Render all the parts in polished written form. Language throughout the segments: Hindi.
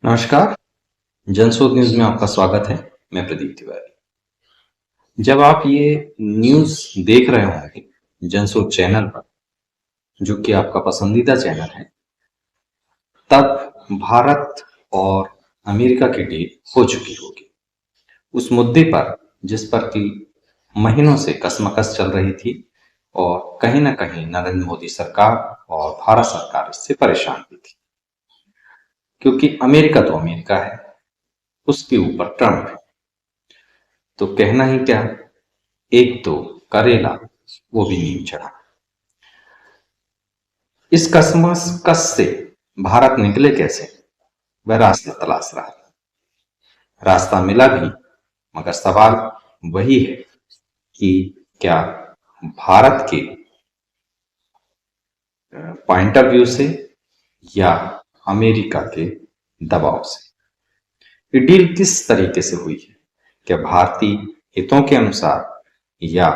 नमस्कार। जनशोध न्यूज में आपका स्वागत है। मैं प्रदीप तिवारी। जब आप ये न्यूज देख रहे होंगे जनशोध चैनल पर, जो कि आपका पसंदीदा चैनल है, तब भारत और अमेरिका की डील हो चुकी होगी उस मुद्दे पर जिस पर कि महीनों से कसमकस चल रही थी और कहीं ना कहीं नरेंद्र मोदी सरकार और भारत सरकार इससे परेशान भी थी, क्योंकि अमेरिका तो अमेरिका है, उसके ऊपर ट्रंप है। तो कहना ही क्या, एक तो करेला वो भी नीम चढ़ा। इस कसमकस से भारत निकले कैसे, वह रास्ता तलाश रहा था। रास्ता मिला भी, मगर सवाल वही है कि क्या भारत के पॉइंट ऑफ व्यू से या अमेरिका के दबाव से। ये डील किस तरीके से हुई है, क्या भारतीय हितों के अनुसार या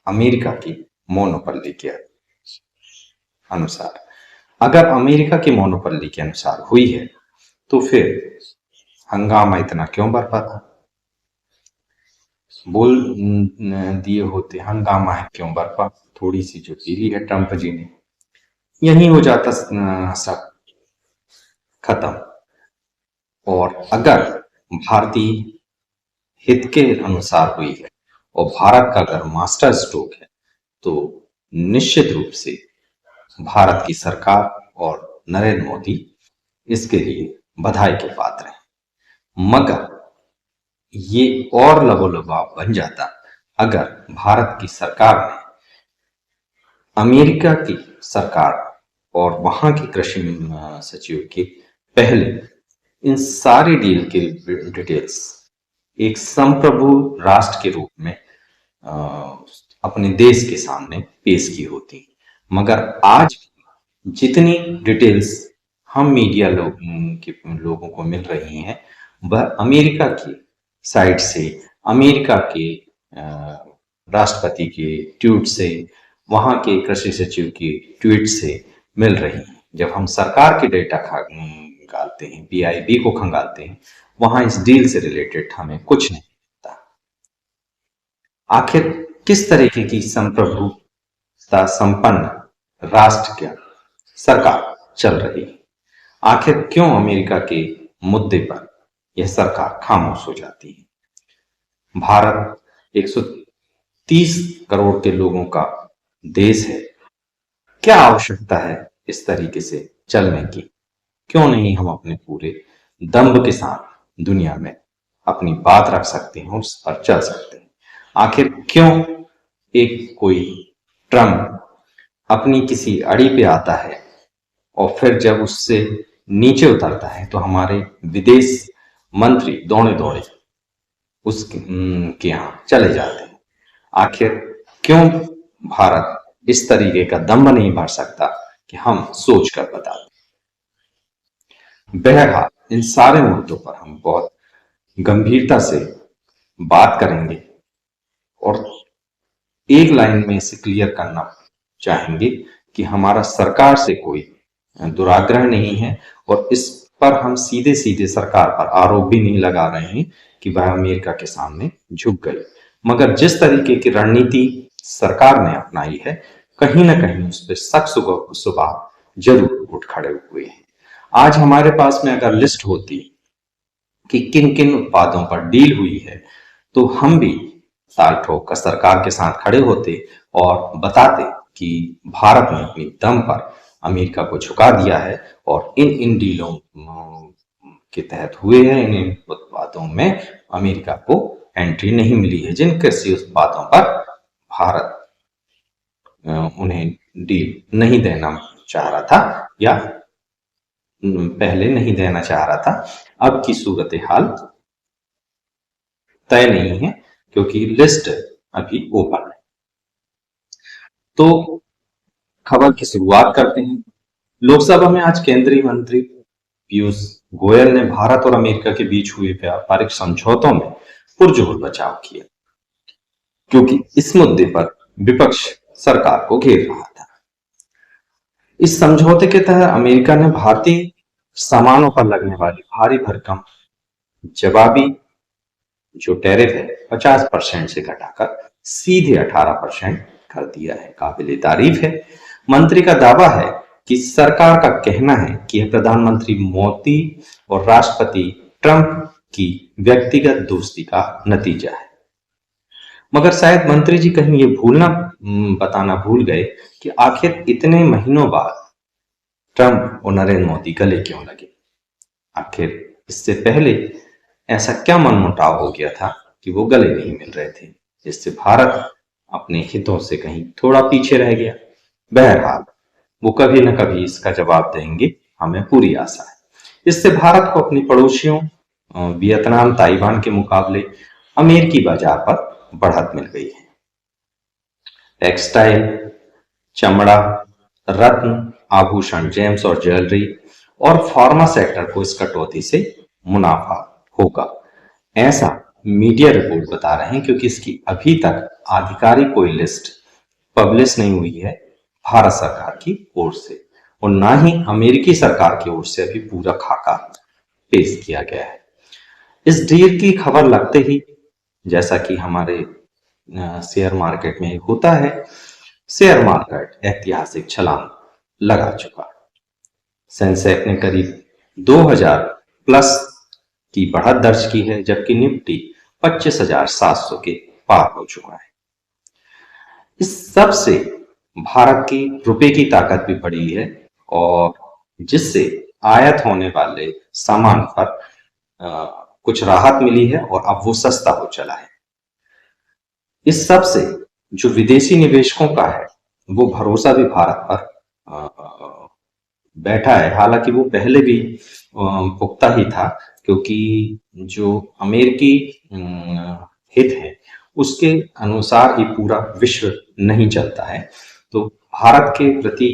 अमेरिका की मोनोपोली के अनुसार। अगर अमेरिका की मोनोपोली के अनुसार हुई है तो फिर हंगामा इतना क्यों बरपा था। बोल दिए होते हंगामा है क्यों बरपा, थोड़ी सी जो पीली है ट्रंप जी ने, यही हो जाता सब खत्म। और अगर भारतीय हित के अनुसार हुई है और भारत का अगर मास्टर स्ट्रोक है, तो निश्चित रूप से भारत की सरकार और नरेंद्र मोदी इसके लिए बधाई के पात्र हैं। मगर ये और लबोलबाब बन जाता अगर भारत की सरकार ने अमेरिका की सरकार और वहां के कृषि सचिव के पहले इन सारी डील के डिटेल्स एक संप्रभु राष्ट्र के रूप में अपने देश के सामने पेश की होती। मगर आज जितनी डिटेल्स हम मीडिया लोगों को मिल रही हैं, वह अमेरिका की साइड से, अमेरिका के राष्ट्रपति के ट्वीट से, वहां के कृषि सचिव की ट्वीट से मिल रही हैं। जब हम सरकार के डेटा खंगालते हैं, पीआईबी को खंगालते हैं, वहां इस डील से रिलेटेड हमें कुछ नहीं मिलता। आखिर किस तरीके की संप्रभुता संपन्न राष्ट्र की सरकार चल रही है, आखिर क्यों अमेरिका के मुद्दे पर यह सरकार खामोश हो जाती है। भारत 130 करोड़ के लोगों का देश है, क्या आवश्यकता है इस तरीके से चलने की। क्यों नहीं हम अपने पूरे दम्भ के साथ दुनिया में अपनी बात रख सकते हैं, उस पर चल सकते हैं। आखिर क्यों एक कोई ट्रम्प अपनी किसी अड़ी पे आता है और फिर जब उससे नीचे उतरता है तो हमारे विदेश मंत्री दौड़े दौड़े उसके यहाँ चले जाते हैं। आखिर क्यों भारत इस तरीके का दम्भ नहीं भर सकता कि हम सोच कर बता दें। बहरहाल इन सारे मुद्दों पर हम बहुत गंभीरता से बात करेंगे और एक लाइन में इसे क्लियर करना चाहेंगे कि हमारा सरकार से कोई दुराग्रह नहीं है और इस पर हम सीधे सीधे सरकार पर आरोप भी नहीं लगा रहे हैं कि वह अमेरिका के सामने झुक गई। मगर जिस तरीके की रणनीति सरकार ने अपनाई है, कहीं ना कहीं उस पर शक स्वभाव जरूर उठ खड़े हुए हैं। आज हमारे पास में अगर लिस्ट होती कि किन किन उत्पादों पर डील हुई है, तो हम भी ताल ठोक कर सरकार के साथ खड़े होते और बताते कि भारत ने अपनी दम पर अमेरिका को झुका दिया है और इन इन डीलों के तहत हुए हैं, इन उत्पादों में अमेरिका को एंट्री नहीं मिली है। जिन कृषि उत्पादों पर भारत उन्हें डील नहीं देना चाह रहा था या पहले नहीं देना चाह रहा था, अब की सूरत हाल तय नहीं है क्योंकि लिस्ट अभी ओपन है। तो खबर की शुरुआत करते हैं। लोकसभा में आज केंद्रीय मंत्री पीयूष गोयल ने भारत और अमेरिका के बीच हुए व्यापारिक समझौतों में पुरजोर बचाव किया, क्योंकि इस मुद्दे पर विपक्ष सरकार को घेर रहा था। इस समझौते के तहत अमेरिका ने भारतीय सामानों पर लगने वाली भारी भरकम जवाबी जो टैरिफ है 50% से घटाकर सीधे 18% कर दिया है। काबिले तारीफ है। मंत्री का दावा है कि सरकार का कहना है कि यह प्रधानमंत्री मोदी और राष्ट्रपति ट्रंप की व्यक्तिगत दोस्ती का नतीजा है। मगर शायद मंत्री जी कहीं ये बताना भूल गए कि आखिर इतने महीनों बाद ट्रंप और नरेंद्र मोदी गले क्यों लगे। आखिर इससे पहले ऐसा क्या मनमुटाव हो गया था कि वो गले नहीं मिल रहे थे, जिससे भारत अपने हितों से कहीं थोड़ा पीछे रह गया। बहरहाल वो कभी न कभी इसका जवाब देंगे, हमें पूरी आशा है। इससे भारत को अपनी पड़ोसियों वियतनाम, ताइवान के मुकाबले अमेरिकी बाजार पर बढ़त मिल गई है। टेक्सटाइल, चमड़ा, रत्न, आभूषण, जेम्स और ज्वेलरी और फार्मा सेक्टर को इस कटौती से मुनाफा होगा, ऐसा मीडिया रिपोर्ट बता रहे हैं, क्योंकि इसकी अभी तक आधिकारिक कोई लिस्ट पब्लिश नहीं हुई है भारत सरकार की ओर से, और ना ही अमेरिकी सरकार की ओर से अभी पूरा खाका पेश किया गया है। इस डील की खबर लगते ही, जैसा कि हमारे शेयर मार्केट में होता है, शेयर मार्केट ऐतिहासिक छलांग लगा चुका। सेंसेक्स ने करीब 2000 प्लस की बढ़त दर्ज की है, जबकि निफ्टी 25,700 के पार हो चुका है। इस सब से भारत की रुपए की ताकत भी बढ़ी है, और जिससे आयात होने वाले सामान पर कुछ राहत मिली है और अब वो सस्ता हो चला है। इस सब से जो विदेशी निवेशकों का है वो भरोसा भी भारत पर बैठा है। हालांकि वो पहले भी पुख्ता ही था, क्योंकि जो अमेरिकी हित है उसके अनुसार ही पूरा विश्व नहीं चलता है। तो भारत के प्रति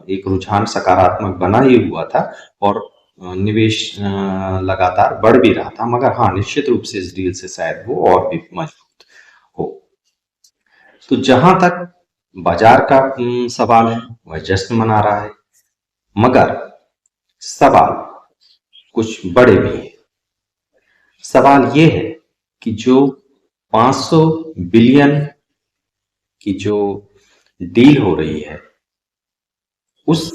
एक रुझान सकारात्मक बना ही हुआ था, और निवेश लगातार बढ़ भी रहा था। मगर हाँ, निश्चित रूप से इस डील से शायद वो और भी मजबूत हो। तो जहां तक बाजार का सवाल है, वह जश्न मना रहा है, मगर सवाल कुछ बड़े भी हैं। सवाल ये है कि जो 500 बिलियन की जो डील हो रही है, उस